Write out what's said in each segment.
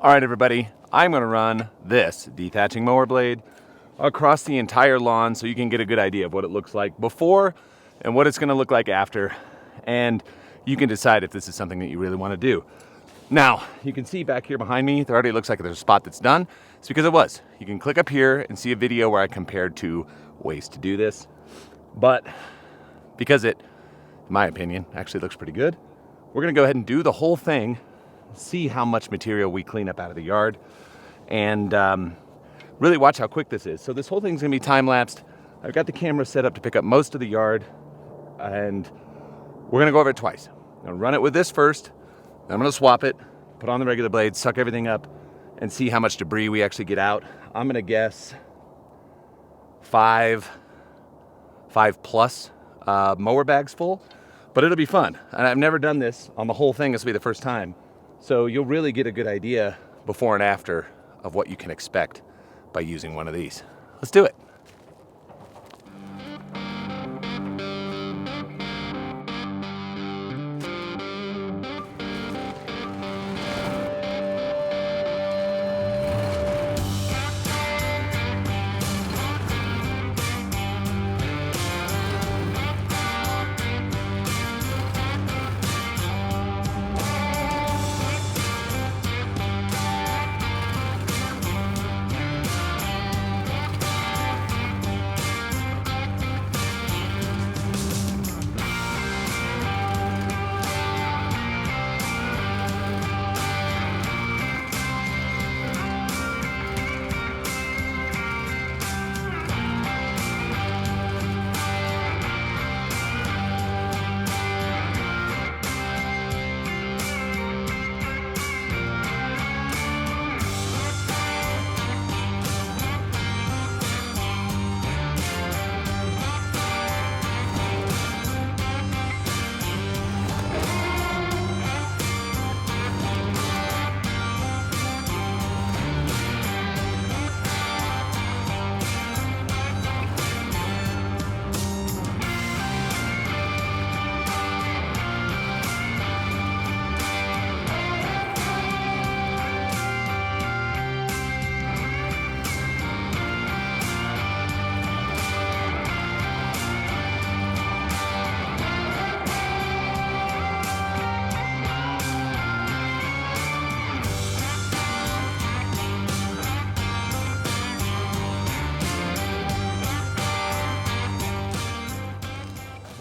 All right, everybody, I'm gonna run this dethatching mower blade across the entire lawn so you can get a good idea of what it looks like before and what it's gonna look like after. And you can decide if this is something that you really wanna do. Now, you can see back here behind me, there already looks like there's a spot that's done. It's because it was. You can click up here and see a video where I compared two ways to do this. But because it, in my opinion, actually looks pretty good, we're gonna go ahead and do the whole thing, see how much material we clean up out of the yard, and really watch how quick this is. So this whole thing's gonna be time-lapsed. I've got the camera set up to pick up most of the yard, and we're gonna go over it twice. I'm gonna run it with this first, then I'm gonna swap it, put on the regular blade, suck everything up, and see how much debris we actually get out. I'm gonna guess five plus mower bags full, but it'll be fun. And I've never done this on the whole thing. This will be the first time. So you'll really get a good idea before and after of what you can expect by using one of these. Let's do it.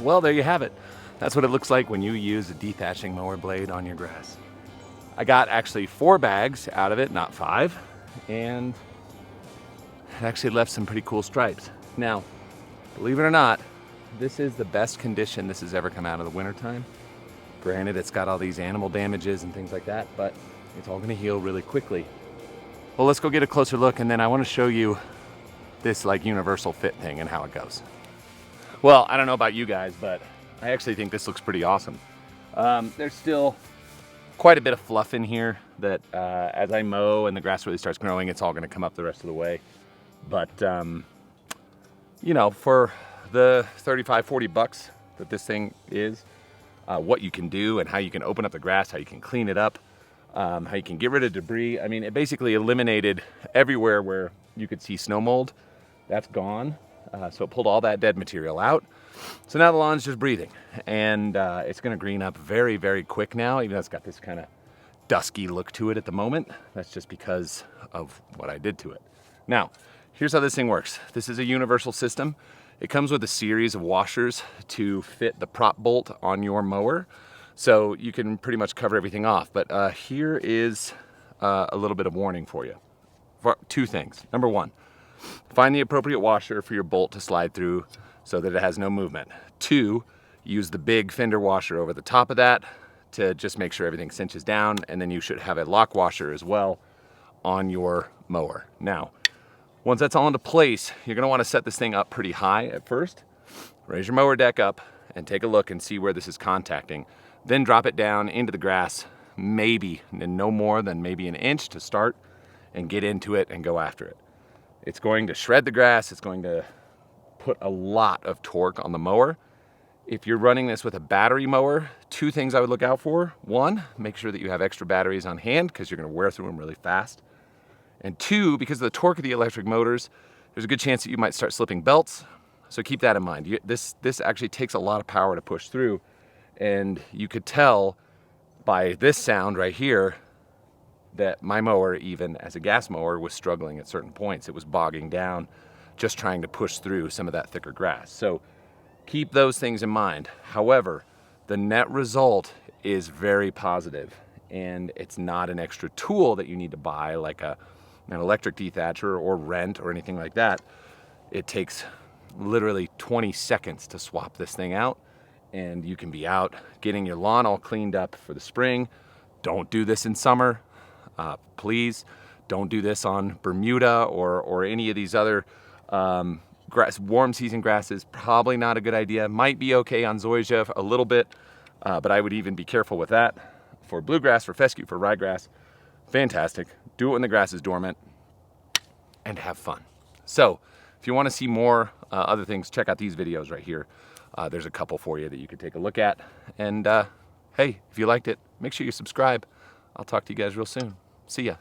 Well, there you have it. That's what it looks like when you use a dethatching mower blade on your grass. I got actually 4 bags out of it, not 5, and it actually left some pretty cool stripes. Now, believe it or not, this is the best condition this has ever come out of the wintertime. Granted, it's got all these animal damages and things like that, but it's all gonna heal really quickly. Well, let's go get a closer look, and then I wanna show you this like universal fit thing and how it goes. Well, I don't know about you guys, but I actually think this looks pretty awesome. There's still quite a bit of fluff in here that as I mow and the grass really starts growing, it's all gonna come up the rest of the way. But, you know, for the 35, 40 bucks that this thing is, what you can do and how you can open up the grass, how you can clean it up, how you can get rid of debris. I mean, it basically eliminated everywhere where you could see snow mold. That's gone. So it pulled all that dead material out. So now the lawn's just breathing, and it's gonna green up very, very quick now, even though it's got this kind of dusky look to it at the moment. That's just because of what I did to it. Now, here's how this thing works. This is a universal system. It comes with a series of washers to fit the prop bolt on your mower. So you can pretty much cover everything off. But here is a little bit of warning for you. For 2 things. Number 1, find the appropriate washer for your bolt to slide through so that it has no movement. 2, use the big fender washer over the top of that to just make sure everything cinches down, and then you should have a lock washer as well on your mower. Now, once that's all into place, you're gonna wanna set this thing up pretty high at first. Raise your mower deck up and take a look and see where this is contacting. Then drop it down into the grass, maybe no more than maybe an inch to start, and get into it and go after it. It's going to shred the grass. It's going to put a lot of torque on the mower, If you're running this with a battery mower, two things I would look out for. One, make sure that you have extra batteries on hand because you're going to wear through them really fast. And two, because of the torque of the electric motors, there's a good chance that you might start slipping belts. So keep that in mind. This actually takes a lot of power to push through. And you could tell by this sound right here that my mower, even as a gas mower, was struggling at certain points. It was bogging down, just trying to push through some of that thicker grass. So keep those things in mind. However, the net result is very positive, and it's not an extra tool that you need to buy like an electric dethatcher or rent or anything like that. It takes literally 20 seconds to swap this thing out, and you can be out getting your lawn all cleaned up for the spring. Don't do this in summer. Please don't do this on Bermuda or any of these other warm season grasses. Probably not a good idea. Might be okay on zoysia a little bit, but I would even be careful with that. For bluegrass, for fescue, for ryegrass, fantastic. Do it when the grass is dormant and have fun. So if you want to see more other things, check out these videos right here. There's a couple for you that you could take a look at. And hey, if you liked it, make sure you subscribe. I'll talk to you guys real soon. See ya.